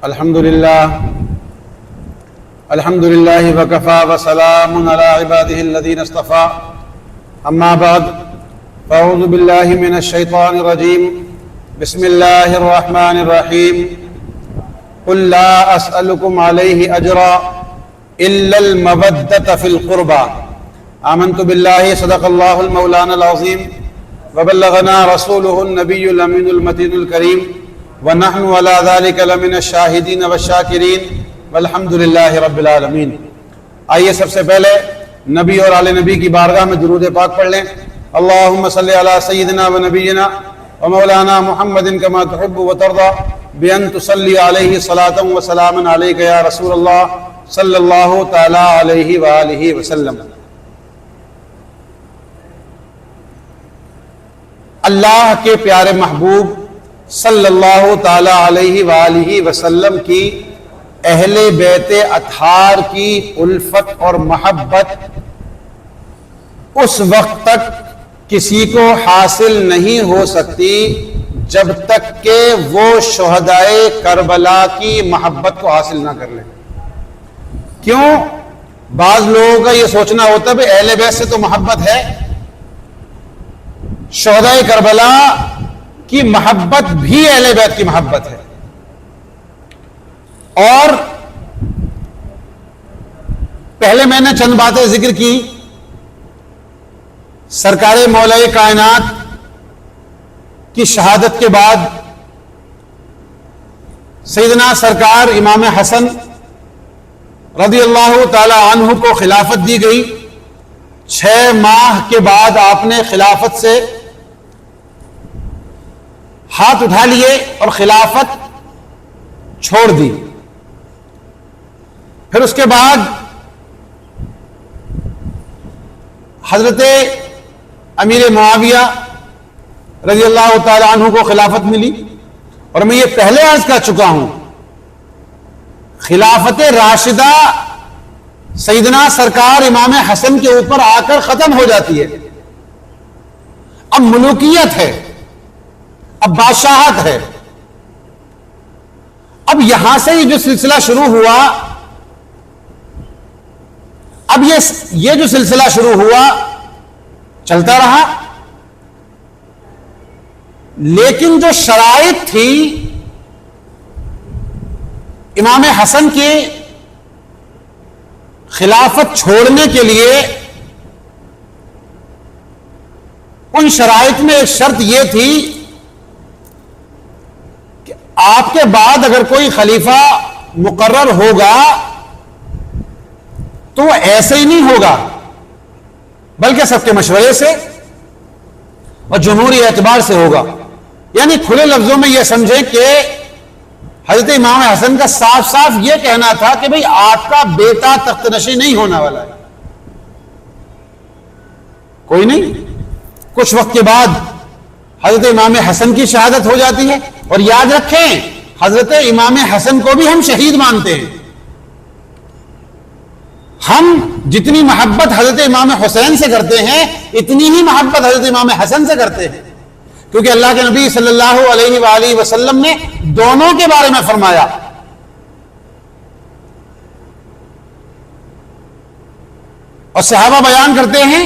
الحمد لله وكفى وسلام على عباده الذين اصطفى أما بعد فأعوذ بالله من الشيطان الرجيم بسم الله الرحمن الرحيم قل لا أسألكم عليه أجرا إلا المودة في القربى آمنت بالله صدق الله المولانا العظيم وبلغنا رسوله النبي الأمين المتين الكريم ونحن على ذلك لمن الشاہدین والشاکرین والحمد للہ رب العالمین۔ آئیے سب سے پہلے نبی اور آل نبی کی بارگاہ میں درود پاک پڑھ لیں۔ اللہم صلی علی سیدنا و نبینا و مولانا محمد کما تحب و ترضى بأن تصلی علیہ صلاۃ و سلام علیک یا رسول اللہ صلی اللہ تعالی علیہ وآلہ وسلم۔ اللہ کے پیارے محبوب صلی اللہ تعالی علیہ وآلہ وسلم کی اہل بیت اطہار کی الفت اور محبت اس وقت تک کسی کو حاصل نہیں ہو سکتی جب تک کہ وہ شہدائے کربلا کی محبت کو حاصل نہ کر لیں۔ کیوں؟ بعض لوگوں کا یہ سوچنا ہوتا ہے اہل بیت سے تو محبت ہے، شہدائے کربلا کی محبت بھی اہل بیت کی محبت ہے۔ اور پہلے میں نے چند باتیں ذکر کی۔ سرکار مولا کائنات کی شہادت کے بعد سیدنا سرکار امام حسن رضی اللہ تعالی عنہ کو خلافت دی گئی۔ 6 ماہ کے بعد آپ نے خلافت سے ہاتھ اٹھا لیے اور خلافت چھوڑ دی۔ پھر اس کے بعد حضرت امیر معاویہ رضی اللہ تعالی عنہ کو خلافت ملی، اور میں یہ پہلے عرض کر چکا ہوں خلافت راشدہ سیدنا سرکار امام حسن کے اوپر آ کر ختم ہو جاتی ہے۔ اب ملوکیت ہے، اب بادشاہت ہے۔ اب یہاں سے یہ جو سلسلہ شروع ہوا، اب یہ جو سلسلہ شروع ہوا چلتا رہا، لیکن جو شرائط تھی امام حسن کی خلافت چھوڑنے کے لیے، ان شرائط میں ایک شرط یہ تھی کہ آپ کے بعد اگر کوئی خلیفہ مقرر ہوگا تو وہ ایسے ہی نہیں ہوگا، بلکہ سب کے مشورے سے اور جمہوری اعتبار سے ہوگا۔ یعنی کھلے لفظوں میں یہ سمجھیں کہ حضرت امام حسن کا صاف صاف یہ کہنا تھا کہ بھئی آپ کا بیٹا تخت نشین نہیں ہونے والا ہے، کوئی نہیں۔ کچھ وقت کے بعد حضرت امام حسن کی شہادت ہو جاتی ہے، اور یاد رکھیں حضرت امام حسن کو بھی ہم شہید مانتے ہیں۔ ہم جتنی محبت حضرت امام حسین سے کرتے ہیں اتنی ہی محبت حضرت امام حسن سے کرتے ہیں، کیونکہ اللہ کے نبی صلی اللہ علیہ وآلہ وسلم نے دونوں کے بارے میں فرمایا۔ اور صحابہ بیان کرتے ہیں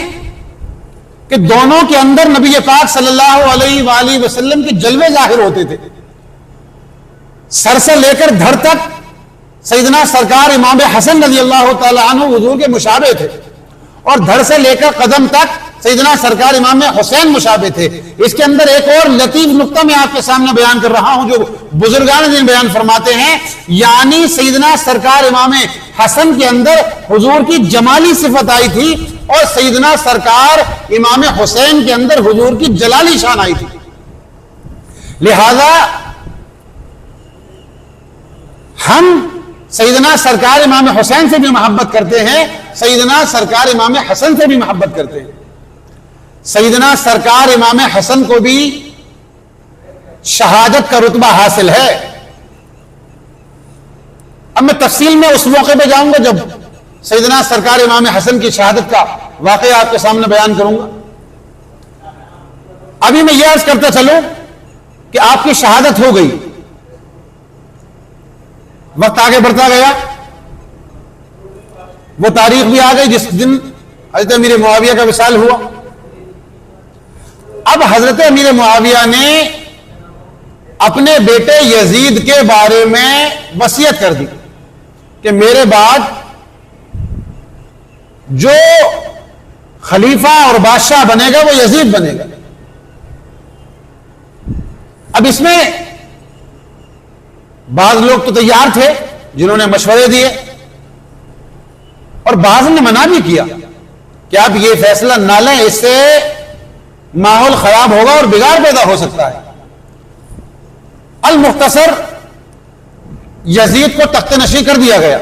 کہ دونوں کے اندر نبی پاک صلی اللہ علیہ وآلہ وسلم کے جلوے ظاہر ہوتے تھے۔ سر سے لے کر دھڑ تک سیدنا سرکار امام حسن رضی اللہ تعالی عنہ حضور کے مشابہ تھے، اور دھڑ سے لے کر قدم تک سیدنا سرکار امام حسین مشابہ تھے۔ اس کے اندر ایک اور لطیف نقطہ میں آپ کے سامنے بیان کر رہا ہوں جو بزرگان دین بیان فرماتے ہیں، یعنی سیدنا سرکار امام حسن کے اندر حضور کی جمالی صفت آئی تھی، اور سیدنا سرکار امام حسین کے اندر حضور کی جلالی شان آئی تھی۔ لہذا ہم سیدنا سرکار امام حسین سے بھی محبت کرتے ہیں، سیدنا سرکار امام حسن سے بھی محبت کرتے ہیں۔ سیدنا سرکار امام حسن کو بھی شہادت کا رتبہ حاصل ہے۔ اب میں تفصیل میں اس موقع پہ جاؤں گا جب سیدنا سرکار امام حسن کی شہادت کا واقعہ آپ کے سامنے بیان کروں گا۔ ابھی میں یہ عرض کرتا چلوں کہ آپ کی شہادت ہو گئی، وقت آگے بڑھتا گیا، وہ تاریخ بھی آ گئی جس دن حضرت امیر معاویہ کا وصال ہوا۔ اب حضرت امیر معاویہ نے اپنے بیٹے یزید کے بارے میں وصیت کر دی کہ میرے بعد جو خلیفہ اور بادشاہ بنے گا وہ یزید بنے گا۔ اب اس میں بعض لوگ تو تیار تھے جنہوں نے مشورے دیے، اور بعض نے منع بھی کیا کہ آپ یہ فیصلہ نہ لیں، اس سے ماحول خراب ہوگا اور بگاڑ پیدا ہو سکتا ہے۔ المختصر یزید کو تخت نشین کر دیا گیا۔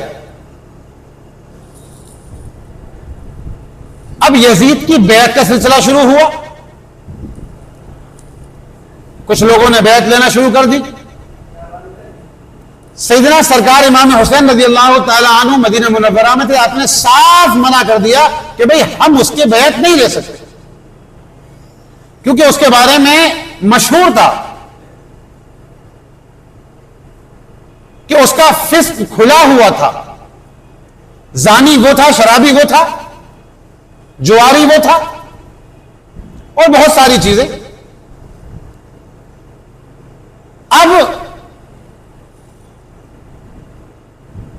اب یزید کی بیعت کا سلسلہ شروع ہوا، کچھ لوگوں نے بیعت لینا شروع کر دی۔ سیدنا سرکار امام حسین رضی اللہ تعالی عنہ مدینہ منورہ میں تھے، آپ نے صاف منع کر دیا کہ بھئی ہم اس کے بیعت نہیں لے سکتے، کیونکہ اس کے بارے میں مشہور تھا کہ اس کا فسق کھلا ہوا تھا، زانی وہ تھا، شرابی وہ تھا، جواری وہ تھا، اور بہت ساری چیزیں۔ اب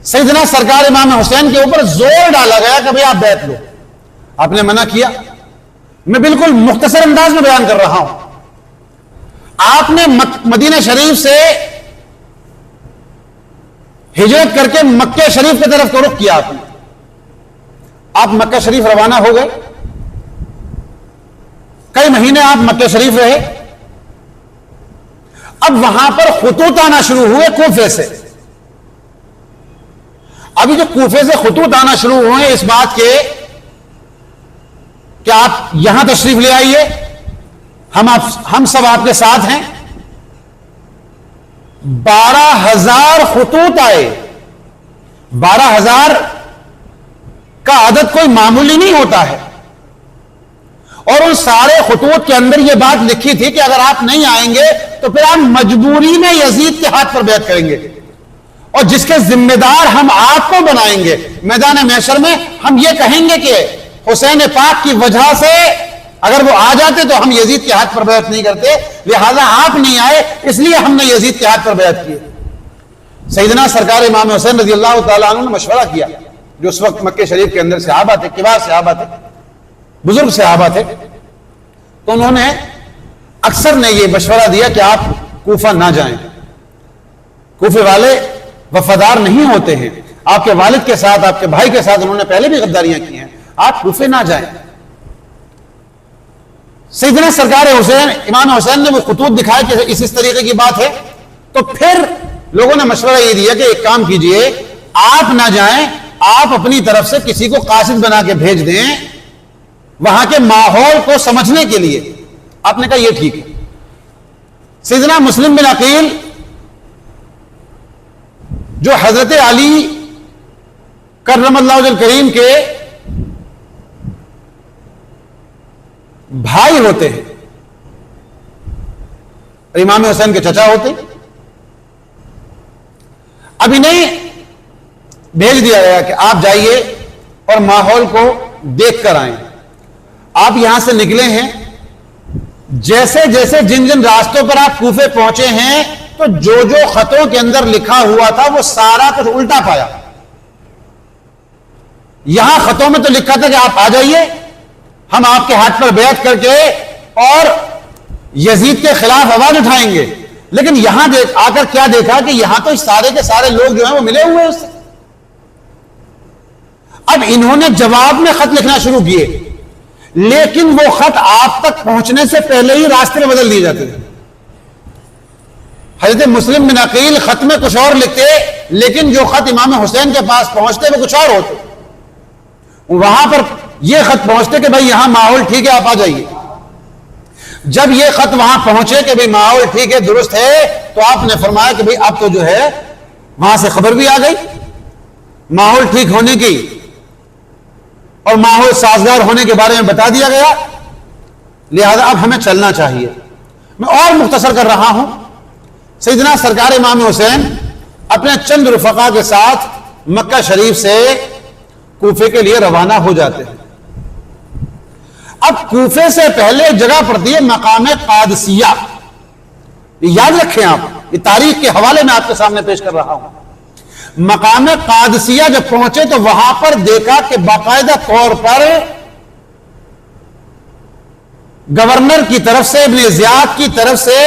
سیدنا سرکار امام حسین کے اوپر زور ڈالا گیا کہ بھئی آپ بیعت لو، آپ نے منع کیا۔ میں بالکل مختصر انداز میں بیان کر رہا ہوں۔ آپ نے مدینہ شریف سے ہجرت کر کے مکہ شریف کی طرف کو رخ کیا، آپ مکہ شریف روانہ ہو گئے، کئی مہینے آپ مکہ شریف رہے۔ اب وہاں پر خطوط آنا شروع ہوئے کوفے سے۔ ابھی جو کوفے سے خطوط آنا شروع ہوئے اس بات کے کہ آپ یہاں تشریف لے آئیے، ہم سب آپ کے ساتھ ہیں۔ 12,000 خطوط آئے۔ 12,000 کا عدد کوئی معمولی نہیں ہوتا ہے، اور ان سارے خطوط کے اندر یہ بات لکھی تھی کہ اگر آپ نہیں آئیں گے تو پھر ہم مجبوری میں یزید کے ہاتھ پر بیعت کریں گے، اور جس کے ذمہ دار ہم آپ کو بنائیں گے۔ میدان محشر میں ہم یہ کہیں گے کہ حسین پاک کی وجہ سے اگر وہ آ جاتے تو ہم یزید کے ہاتھ پر بیعت نہیں کرتے، لہذا آپ نہیں آئے اس لیے ہم نے یزید کے ہاتھ پر بیعت کی۔ سیدنا سرکار امام حسین رضی اللہ تعالیٰ عنہ نے مشورہ کیا، جو اس وقت مکہ شریف کے اندر صحابہ تھے، کبار صحابہ تھے، بزرگ صحابہ تھے، تو انہوں نے اکثر نے یہ مشورہ دیا کہ آپ کوفہ نہ جائیں، کوفے والے وفادار نہیں ہوتے ہیں، آپ کے والد کے ساتھ، آپ کے بھائی کے ساتھ انہوں نے پہلے بھی غداریاں کی ہیں، آپ کوفے نہ جائیں۔ سیدنا سرکار حسین امام حسین نے وہ خطوط دکھائے کہ اس طریقے کی بات ہے، تو پھر لوگوں نے مشورہ یہ دیا کہ ایک کام کیجئے، آپ نہ جائیں، آپ اپنی طرف سے کسی کو قاصد بنا کے بھیج دیں وہاں کے ماحول کو سمجھنے کے لیے۔ آپ نے کہا یہ ٹھیک ہے۔ سیدنا مسلم بن عقیل جو حضرت علی کرم اللہ وجہ الکریم کے بھائی ہوتے ہیں، امام حسین کے چچا ہوتے ہیں، اب انہیں بھیج دیا گیا کہ آپ جائیے اور ماحول کو دیکھ کر آئیں۔ آپ یہاں سے نکلے ہیں، جیسے جیسے جن جن راستوں پر آپ کوفے پہنچے ہیں تو جو جو خطوں کے اندر لکھا ہوا تھا وہ سارا کچھ الٹا پایا۔ یہاں خطوں میں تو لکھا تھا کہ آپ آ جائیے، ہم آپ کے ہاتھ پر بیعت کر کے اور یزید کے خلاف آواز اٹھائیں گے، لیکن یہاں آ کر کیا دیکھا کہ یہاں تو سارے کے سارے لوگ جو ہیں وہ ملے ہوئے ہیں اس سے۔ اب انہوں نے جواب میں خط لکھنا شروع کیے، لیکن وہ خط آپ تک پہنچنے سے پہلے ہی راستے میں بدل دیے جاتے تھے۔ حضرت مسلم بن عقیل خط میں کچھ اور لکھتے، لیکن جو خط امام حسین کے پاس پہنچتے وہ کچھ اور ہوتے۔ وہاں پر یہ خط پہنچتے کہ بھائی یہاں ماحول ٹھیک ہے، آپ آ جائیے۔ جب یہ خط وہاں پہنچے کہ بھائی ماحول ٹھیک ہے، درست ہے، تو آپ نے فرمایا کہ بھائی اب تو جو ہے وہاں سے خبر بھی آ گئی ماحول ٹھیک ہونے کی، اور ماحول سازگار ہونے کے بارے میں بتا دیا گیا، لہذا اب ہمیں چلنا چاہیے۔ میں اور مختصر کر رہا ہوں۔ سیدنا سرکار امام حسین اپنے چند رفقا کے ساتھ مکہ شریف سے کوفے کے لیے روانہ ہو جاتے ہیں. اب کوفے سے پہلے ایک جگہ پڑتی ہے مقام قادسیہ. یاد رکھیں آپ، یہ تاریخ کے حوالے میں آپ کے سامنے پیش کر رہا ہوں. مقام قادسیہ جب پہنچے تو وہاں پر دیکھا کہ باقاعدہ طور پر گورنر کی طرف سے، ابن زیاد کی طرف سے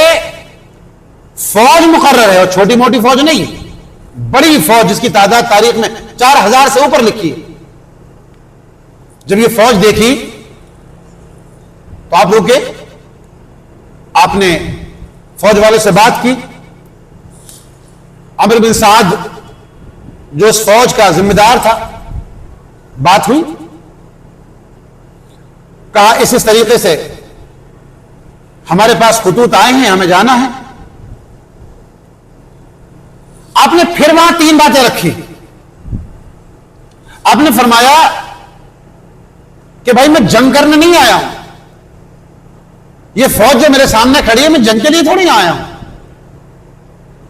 فوج مقرر ہے، اور چھوٹی موٹی فوج نہیں، بڑی فوج جس کی تعداد تاریخ میں 4000 سے اوپر لکھی ہے. جب یہ فوج دیکھی تو آپ رکے، آپ نے فوج والے سے بات کی. عمرو بن سعد جو اس فوج کا ذمہ دار تھا، بات ہوئی، کہا اس طریقے سے ہمارے پاس خطوط آئے ہیں، ہمیں جانا ہے. آپ نے پھر وہاں 3 باتیں رکھی. آپ نے فرمایا کہ بھائی میں جنگ کرنے نہیں آیا ہوں، یہ فوج جو میرے سامنے کھڑی ہے میں جنگ کے لیے تھوڑی نہ آیا ہوں.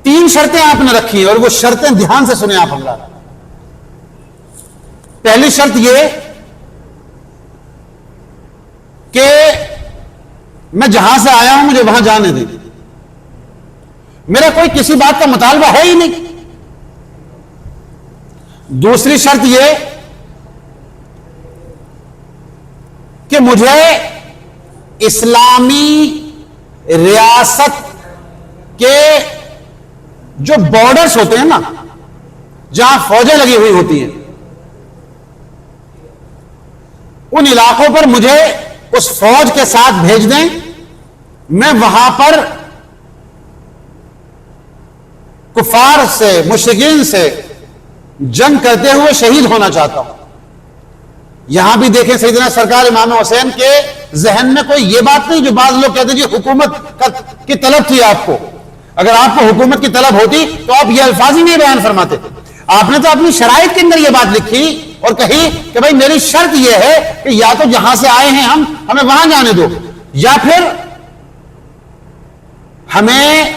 3 شرطیں آپ نے رکھی اور وہ شرطیں دھیان سے سنیں آپ ہمارا. پہلی شرط یہ کہ میں جہاں سے آیا ہوں مجھے وہاں جانے دیں، میرا کوئی کسی بات کا مطالبہ ہے ہی نہیں. دوسری شرط یہ کہ مجھے اسلامی ریاست کے جو بارڈرز ہوتے ہیں نا، جہاں فوجیں لگی ہوئی ہوتی ہیں، ان علاقوں پر مجھے اس فوج کے ساتھ بھیج دیں. میں وہاں پر کفار سے، مشرکین سے جنگ کرتے ہوئے شہید ہونا چاہتا ہوں. یہاں بھی دیکھیں سیدنا سرکار امام حسین کے ذہن میں کوئی یہ بات نہیں جو بعض لوگ کہتے ہیں جی حکومت کی طلب تھی آپ کو. اگر آپ کو حکومت کی طلب ہوتی تو آپ یہ الفاظ ہی نہیں بیان فرماتے. آپ نے تو اپنی شرائط کے اندر یہ بات لکھی اور کہی کہ بھائی میری شرط یہ ہے کہ یا تو جہاں سے آئے ہیں ہمیں وہاں جانے دو، یا پھر ہمیں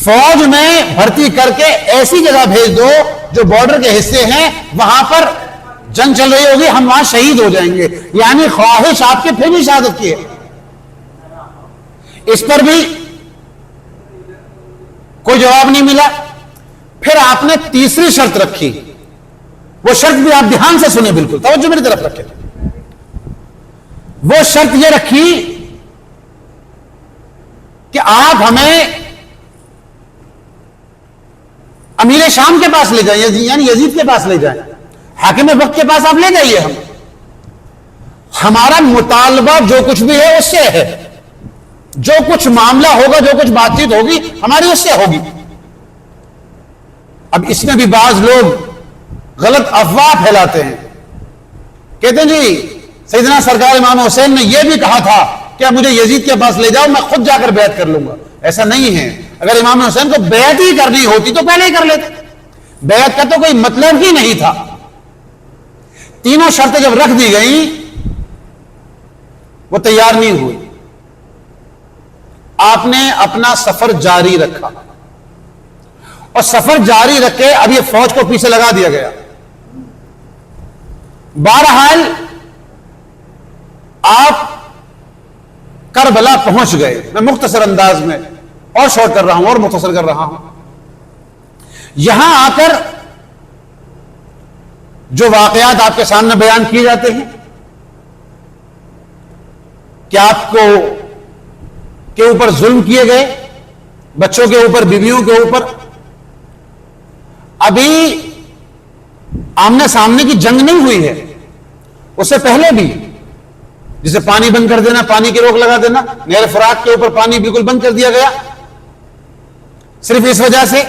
فوج میں بھرتی کر کے ایسی جگہ بھیج دو جو بارڈر کے حصے ہیں، وہاں پر جنگ چل رہی ہوگی، ہم وہاں شہید ہو جائیں گے. یعنی خواہش آپ کی پھر بھی شہادت کی ہے. اس پر بھی کوئی جواب نہیں ملا. پھر آپ نے تیسری شرط رکھی. وہ شرط بھی آپ دھیان سے سنیں، بالکل توجہ میری طرف رکھیں. وہ شرط یہ رکھی کہ آپ ہمیں امیر شام کے پاس لے جائیں، یعنی یزید کے پاس لے جائیں، حاکم وقت کے پاس آپ لے جائیے. ہمارا مطالبہ جو کچھ بھی ہے اس سے ہے، جو کچھ معاملہ ہوگا، جو کچھ بات چیت ہوگی ہماری اس سے ہوگی. اب اس میں بھی بعض لوگ غلط افواہ پھیلاتے ہیں، کہتے ہیں جی سیدنا سرکار امام حسین نے یہ بھی کہا تھا کہ مجھے یزید کے پاس لے جاؤ، میں خود جا کر بیعت کر لوں گا. ایسا نہیں ہے. اگر امام حسین کو بیعت ہی کرنی ہوتی تو پہلے ہی کر لیتے. بیعت کا تو کوئی مطلب ہی نہیں تھا. تینوں شرطیں جب رکھ دی گئیں وہ تیار نہیں ہوئی. آپ نے اپنا سفر جاری رکھا اور سفر جاری رکھے. اب یہ فوج کو پیچھے لگا دیا گیا. بہرحال آپ کربلا پہنچ گئے. میں مختصر انداز میں اور شارٹ کر رہا ہوں اور مختصر کر رہا ہوں. یہاں آ کر جو واقعات آپ کے سامنے بیان کیے جاتے ہیں کہ آپ کو کے اوپر ظلم کیے گئے، بچوں کے اوپر، بیویوں کے اوپر. ابھی آمنے سامنے کی جنگ نہیں ہوئی ہے. اس سے پہلے بھی جسے پانی بند کر دینا، پانی کی روک لگا دینا، نہر فرات کے اوپر پانی بالکل بند کر دیا گیا صرف اس وجہ سے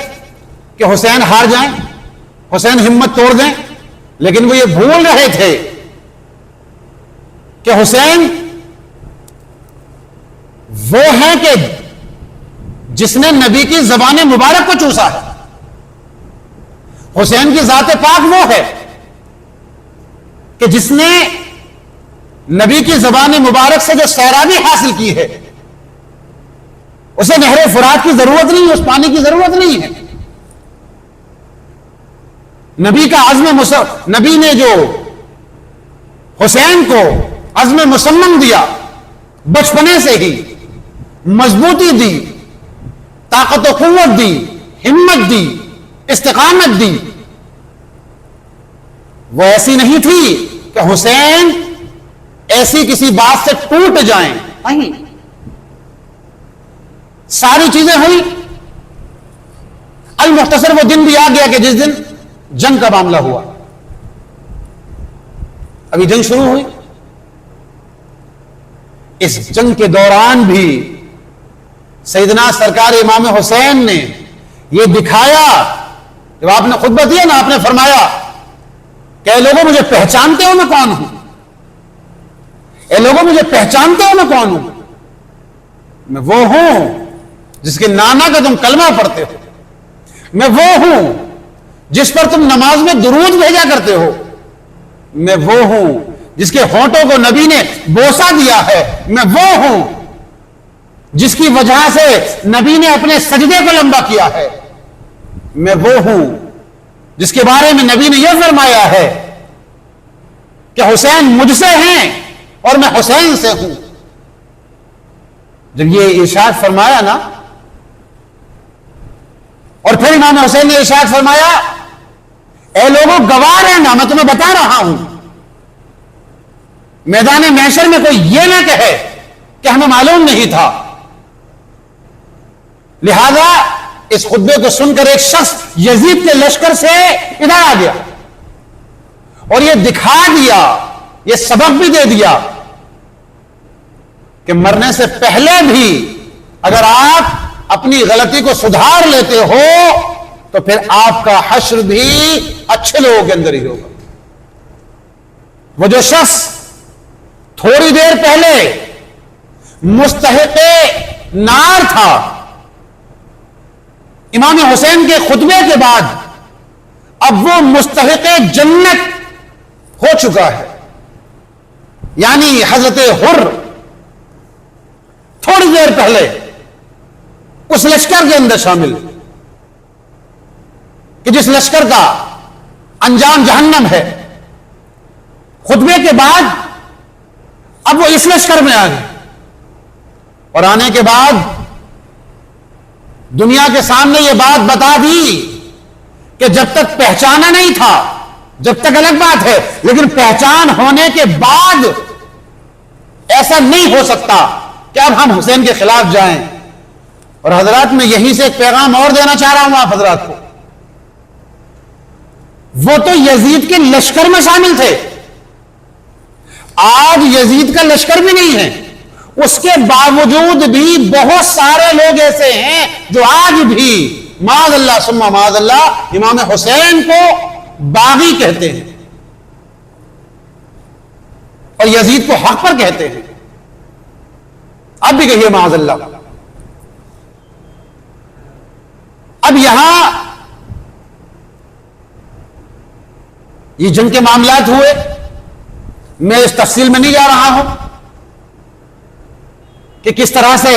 کہ حسین ہار جائیں، حسین ہمت توڑ دیں. لیکن وہ یہ بھول رہے تھے کہ حسین وہ ہے کہ جس نے نبی کی زبان مبارک کو چوسا ہے. حسین کی ذات پاک وہ ہے کہ جس نے نبی کی زبان مبارک سے جو سیرابی حاصل کی ہے، اسے نہر فرات کی ضرورت نہیں، اس پانی کی ضرورت نہیں ہے. نبی کا نبی نے جو حسین کو عزم مصمم دیا، بچپنے سے ہی مضبوطی دی، طاقت و قوت دی، ہمت دی، استقامت دی، وہ ایسی نہیں تھی کہ حسین ایسی کسی بات سے ٹوٹ جائیں، نہیں، ساری چیزیں ہوئی۔ المختصر وہ دن بھی آ گیا کہ جس دن جنگ کا معاملہ ہوا، ابھی جنگ شروع ہوئی۔ اس جنگ کے دوران بھی سیدنا سرکار امام حسین نے یہ دکھایا، جب آپ نے خطبہ دیا نا، آپ نے فرمایا کہ اے لوگوں مجھے پہچانتے ہو میں کون ہوں؟ اے لوگوں مجھے پہچانتے ہو میں کون ہوں؟ میں وہ ہوں جس کے نانا کا تم کلمہ پڑھتے ہو، میں وہ ہوں جس پر تم نماز میں درود بھیجا کرتے ہو، میں وہ ہوں جس کے ہونٹوں کو نبی نے بوسہ دیا ہے، میں وہ ہوں جس کی وجہ سے نبی نے اپنے سجدے کو لمبا کیا ہے، میں وہ ہوں جس کے بارے میں نبی نے یہ فرمایا ہے کہ حسین مجھ سے ہیں اور میں حسین سے ہوں۔ جب یہ ارشاد فرمایا نا، اور پھر امام حسین نے ارشاد فرمایا اے لوگوں گواہ رہنا، میں تمہیں بتا رہا ہوں، میدان محشر میں کوئی یہ نہ کہے کہ ہمیں معلوم نہیں تھا۔ لہذا اس خطبے کو سن کر ایک شخص یزید کے لشکر سے ادھر آ گیا اور یہ دکھا دیا، یہ سبق بھی دے دیا کہ مرنے سے پہلے بھی اگر آپ اپنی غلطی کو سدھار لیتے ہو تو پھر آپ کا حشر بھی اچھے لوگوں کے اندر ہی ہوگا۔ وہ جو شخص تھوڑی دیر پہلے مستحق نار تھا، امام حسین کے خطبے کے بعد اب وہ مستحق جنت ہو چکا ہے، یعنی حضرت حر تھوڑی دیر پہلے اس لشکر کے اندر شامل کہ جس لشکر کا انجام جہنم ہے، خطبے کے بعد اب وہ اس لشکر میں آ گئے، اور آنے کے بعد دنیا کے سامنے یہ بات بتا دی کہ جب تک پہچانا نہیں تھا، جب تک الگ بات ہے، لیکن پہچان ہونے کے بعد ایسا نہیں ہو سکتا کہ اب ہم حسین کے خلاف جائیں۔ اور حضرات میں یہیں سے ایک پیغام اور دینا چاہ رہا ہوں آپ حضرات کو، وہ تو یزید کے لشکر میں شامل تھے، آج یزید کا لشکر بھی نہیں ہے، اس کے باوجود بھی بہت سارے لوگ ایسے ہیں جو آج بھی معاذ اللہ ثم معاذ اللہ امام حسین کو باغی کہتے ہیں اور یزید کو حق پر کہتے ہیں۔ اب بھی کہیے معاذ اللہ۔ اب یہاں یہ جنگ کے معاملات ہوئے، میں اس تفصیل میں نہیں جا رہا ہوں کہ کس طرح سے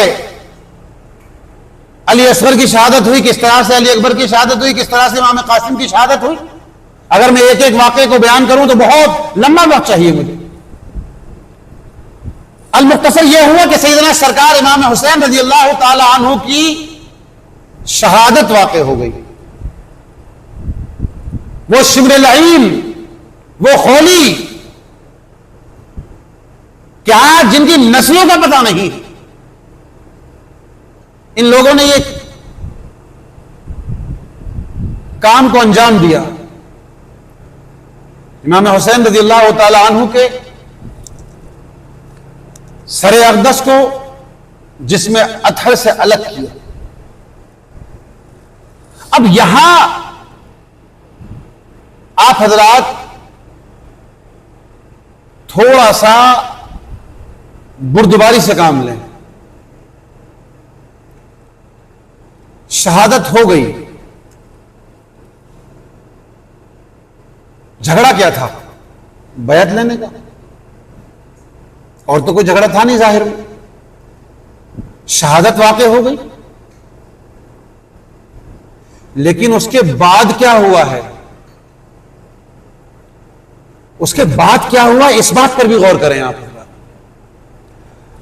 علی اصغر کی شہادت ہوئی، کس طرح سے علی اکبر کی شہادت ہوئی، کس طرح سے امام قاسم کی شہادت ہوئی۔ اگر میں ایک ایک واقعے کو بیان کروں تو بہت لمبا وقت چاہیے مجھے۔ المختصر یہ ہوا کہ سیدنا سرکار امام حسین رضی اللہ تعالی عنہ کی شہادت واقع ہو گئی۔ وہ شبر لعین، وہ خولی کیا جن کی نسلوں کا پتہ نہیں، ان لوگوں نے یہ کام کو انجام دیا۔ امام حسین رضی اللہ تعالی عنہ کے سر اقدس کو جسم اطہر سے الگ کیا۔ اب یہاں آپ حضرات تھوڑا سا بردباری سے کام لیں۔ شہادت ہو گئی، جھگڑا کیا تھا؟ بیعت لینے کا، اور تو کوئی جھگڑا تھا نہیں ظاہر میں۔ شہادت واقع ہو گئی، لیکن اس کے بعد کیا ہوا ہے اس کے بعد کیا ہوا اس بات پر بھی غور کریں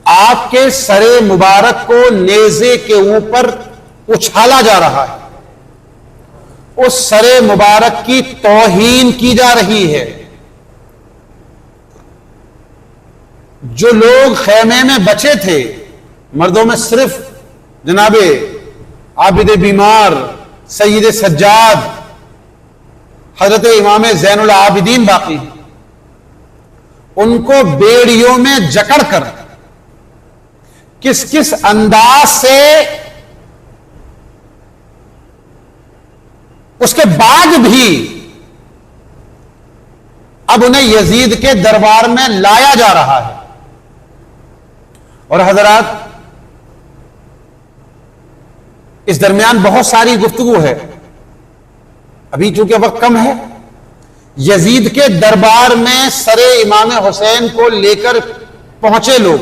آپ کے سر مبارک کو نیزے کے اوپر اچھالا جا رہا ہے، اس سر مبارک کی توہین کی جا رہی ہے۔ جو لوگ خیمے میں بچے تھے، مردوں میں صرف جناب عابد بیمار، سید سجاد، حضرت امام زین العابدین باقی، ان کو بیڑیوں میں جکڑ کر کس کس انداز سے اس کے بعد بھی اب انہیں یزید کے دربار میں لایا جا رہا ہے۔ اور حضرات اس درمیان بہت ساری گفتگو ہے، ابھی چونکہ وقت کم ہے۔ یزید کے دربار میں سر امام حسین کو لے کر پہنچے لوگ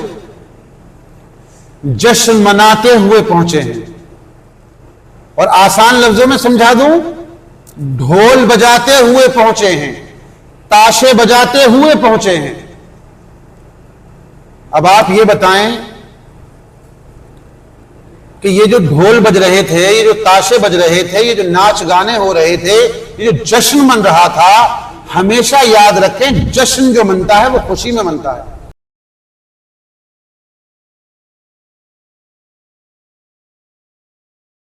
جشن مناتے ہوئے پہنچے ہیں، اور آسان لفظوں میں سمجھا دوں، ڈھول بجاتے ہوئے پہنچے ہیں، تاشے بجاتے ہوئے پہنچے ہیں۔ اب آپ یہ بتائیں کہ یہ جو ڈھول بج رہے تھے، یہ جو تاشے بج رہے تھے، یہ جو ناچ گانے ہو رہے تھے، یہ جو جشن من رہا تھا، ہمیشہ یاد رکھیں جشن جو منتا ہے وہ خوشی میں منتا ہے۔